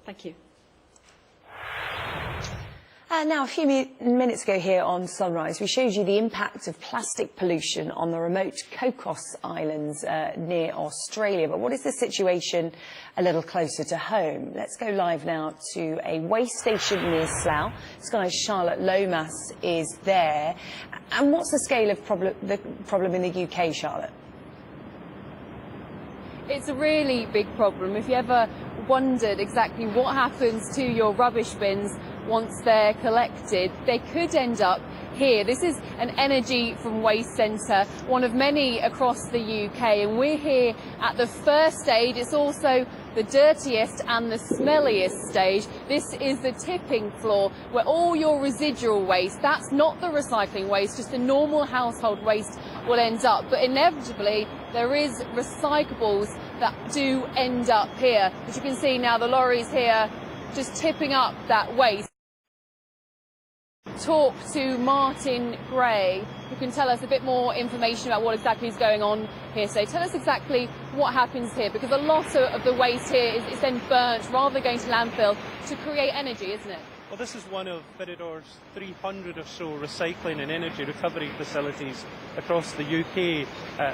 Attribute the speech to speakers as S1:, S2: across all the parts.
S1: Thank you.
S2: Now, a few minutes ago here on Sunrise, we showed you the impact of plastic pollution on the remote Cocos Islands near Australia. But what is the situation a little closer to home? Let's go live now to a waste station near Slough. Sky's Charlotte Lomas is there. And what's the scale of the problem in the UK, Charlotte?
S3: It's a really big problem. If you ever wondered exactly what happens to your rubbish bins once they're collected, they could end up here. This is an energy from waste centre, one of many across the UK, and we're here at the first stage. It's also the dirtiest and the smelliest stage. This is the tipping floor where all your residual waste, that's not the recycling waste, just the normal household waste will end up. But inevitably there is recyclables that do end up here. As you can see now, the lorries here just tipping up that waste. Talk to Martin Gray, who can tell us a bit more information about what exactly is going on here. So tell us exactly what happens here, because a lot of the waste here is then burnt rather than going to landfill to create energy, isn't it?
S4: Well, this is one of Viridor's 300 or so recycling and energy recovery facilities across the UK.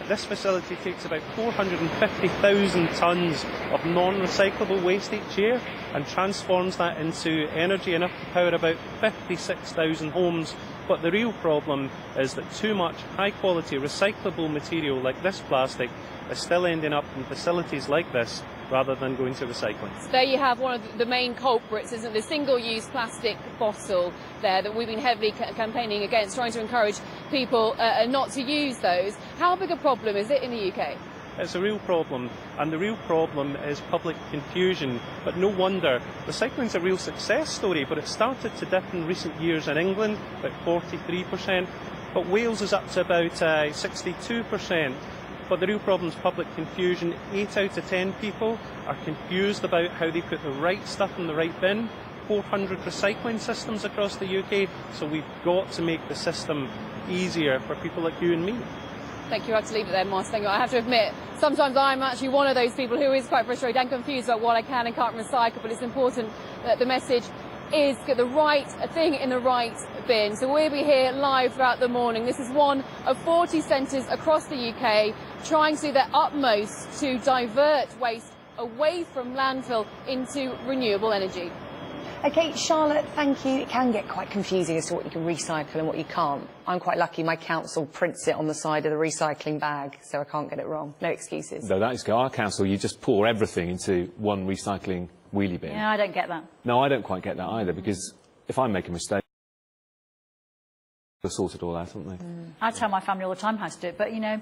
S4: This facility takes about 450,000 tonnes of non-recyclable waste each year and transforms that into energy enough to power about 56,000 homes. But the real problem is that too much high-quality recyclable material like this plastic is still ending up in facilities like this rather than going to recycling.
S3: So there you have one of the main culprits, isn't it? The single-use plastic bottle there that we've been heavily campaigning against, trying to encourage people not to use those. How big a problem is it in the UK?
S4: It's a real problem, and the real problem is public confusion. But no wonder. Recycling's a real success story, but it started to dip in recent years in England, about 43%, but Wales is up to about 62%. But the real problem is public confusion. 8 out of 10 people are confused about how they put the right stuff in the right bin. 400 recycling systems across the UK, so we've got to make the system easier for people like you and me.
S3: Thank you. I have to leave it there, Martin. I have to admit, sometimes I'm actually one of those people who is quite frustrated and confused about what I can and can't recycle, but it's important that the message is get the right thing in the right bin. So we'll be here live throughout the morning. This is one of 40 centres across the UK trying to do their utmost to divert waste away from landfill into renewable energy.
S2: OK, Charlotte, thank you. It can get quite confusing as to what you can recycle and what you can't. I'm quite lucky my council prints it on the side of the recycling bag, so I can't get it wrong. No excuses.
S5: No, that is good. Our council, you just pour everything into one recycling wheelie bin.
S1: Yeah, I don't get that.
S5: No, I don't quite get that either, because if I make a mistake, they'll sort it all out, haven't they?
S1: I tell my family all the time how to do it, but, you know,